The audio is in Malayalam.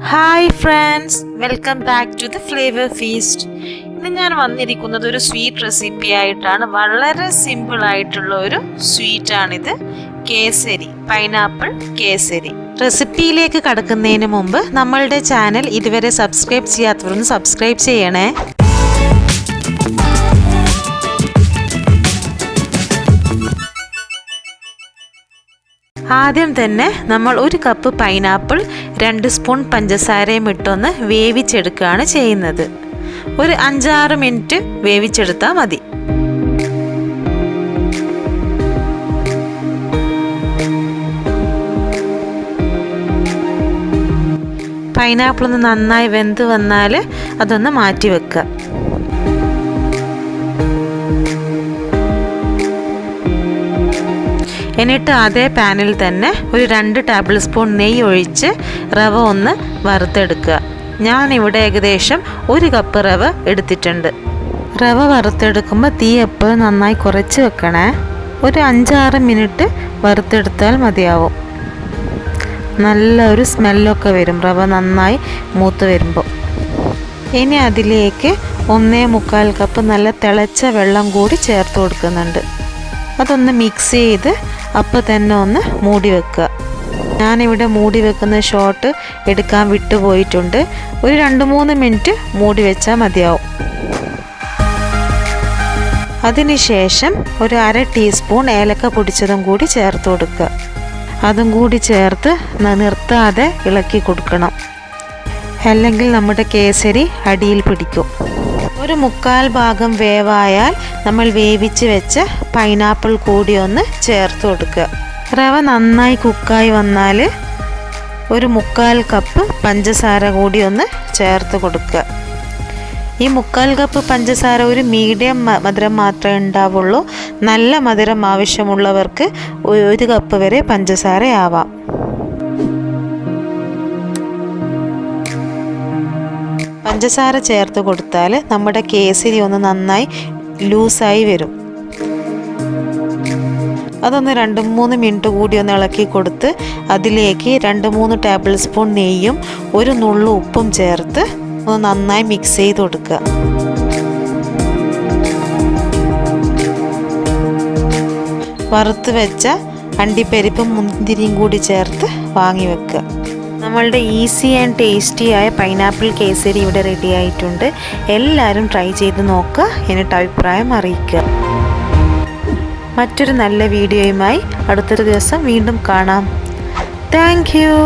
Hi friends, welcome back to the Flavour Feast. ഇന്ന് ഞാൻ വന്നിരിക്കുന്നത് ഒരു സ്വീറ്റ് റെസിപ്പി ആയിട്ടാണ്. വളരെ സിമ്പിൾ ആയിട്ടുള്ള ഒരു സ്വീറ്റ് ആണിത്. കേസരി, പൈനാപ്പിൾ കേസരി. റെസിപ്പിയിലേക്ക് കടക്കുന്നതിന് മുമ്പ് നമ്മളുടെ ചാനൽ ഇതുവരെ സബ്സ്ക്രൈബ് ചെയ്യാത്തവരൊന്ന് സബ്സ്ക്രൈബ് ചെയ്യണേ. ആദ്യം തന്നെ നമ്മൾ ഒരു കപ്പ് പൈനാപ്പിൾ 2 സ്പൂൺ പഞ്ചസാരയും ഇട്ടൊന്ന് വേവിച്ചെടുക്കുകയാണ് ചെയ്യുന്നത്. ഒരു 5-6 മിനിറ്റ് വേവിച്ചെടുത്താൽ മതി. പൈനാപ്പിൾ ഒന്ന് നന്നായി വെന്ത് വന്നാൽ അതൊന്ന് മാറ്റി വെക്കുക. എന്നിട്ട് അതേ പാനിൽ തന്നെ ഒരു 2 ടേബിൾ സ്പൂൺ നെയ്യ് ഒഴിച്ച് റവ ഒന്ന് വറുത്തെടുക്കുക. ഞാനിവിടെ ഏകദേശം 1 കപ്പ് റവ എടുത്തിട്ടുണ്ട്. റവ വറുത്തെടുക്കുമ്പോൾ തീ എപ്പോഴും നന്നായി കുറച്ച് വെക്കണേ. ഒരു 5-6 മിനിറ്റ് വറുത്തെടുത്താൽ മതിയാവും. നല്ലൊരു സ്മെല്ലൊക്കെ വരും റവ നന്നായി മൂത്ത് വരുമ്പോൾ. ഇനി അതിലേക്ക് 1.25 കപ്പ് നല്ല തിളച്ച വെള്ളം കൂടി ചേർത്ത് കൊടുക്കുന്നുണ്ട്. അതൊന്ന് മിക്സ് ചെയ്ത് അപ്പോൾ തന്നെ ഒന്ന് മൂടി വെക്കുക. ഞാനിവിടെ മൂടി വെക്കുന്ന ഷോട്ട് എടുക്കാൻ വിട്ടുപോയിട്ടുണ്ട്. ഒരു 2-3 മിനിറ്റ് മൂടി വെച്ചാൽ മതിയാവും. അതിനുശേഷം ഒരു 1/2 ടീസ്പൂൺ ഏലക്ക പൊടിച്ചതും കൂടി ചേർത്ത് കൊടുക്കുക. അതും കൂടി ചേർത്ത് നിർത്താതെ ഇളക്കി കൊടുക്കണം, അല്ലെങ്കിൽ നമ്മുടെ കേസരി അടിയിൽ പിടിക്കും. ഒരു 1/4 ഭാഗം വേവായാൽ നമ്മൾ വേവിച്ച് വെച്ച പൈനാപ്പിൾ കൂടി ഒന്ന് ചേർത്ത് കൊടുക്കുക. റവ നന്നായി കുക്കായി വന്നാൽ ഒരു 1/4 കപ്പ് പഞ്ചസാര കൂടി ഒന്ന് ചേർത്ത് കൊടുക്കുക. ഈ 1/4 കപ്പ് പഞ്ചസാര ഒരു മീഡിയം മധുരം മാത്രമേ ഉണ്ടാവുള്ളൂ. നല്ല മധുരം ആവശ്യമുള്ളവർക്ക് 1 കപ്പ് വരെ പഞ്ചസാര ആവാം. പഞ്ചസാര ചേർത്ത് കൊടുത്താൽ നമ്മുടെ കേസരി ഒന്ന് നന്നായി ലൂസായി വരും. അതൊന്ന് 2-3 മിനിറ്റ് കൂടി ഒന്ന് ഇളക്കി കൊടുത്ത് അതിലേക്ക് 2-3 ടേബിൾ സ്പൂൺ നെയ്യും 1 നുള്ളു ഉപ്പും ചേർത്ത് ഒന്ന് നന്നായി മിക്സ് ചെയ്ത് കൊടുക്കുക. വറുത്ത് വെച്ച അണ്ടിപ്പരിപ്പും മുന്തിരിയും കൂടി ചേർത്ത് വാങ്ങി വെക്കുക. നമ്മളുടെ ഈസി ആൻഡ് ടേസ്റ്റി ആയ പൈനാപ്പിൾ കേസരി ഇവിടെ റെഡി ആയിട്ടുണ്ട്. എല്ലാവരും ട്രൈ ചെയ്ത് നോക്കുക, എന്നിട്ട് അഭിപ്രായം അറിയിക്കുക. മറ്റൊരു നല്ല വീഡിയോയുമായി അടുത്തൊരു ദിവസം വീണ്ടും കാണാം. Thank you.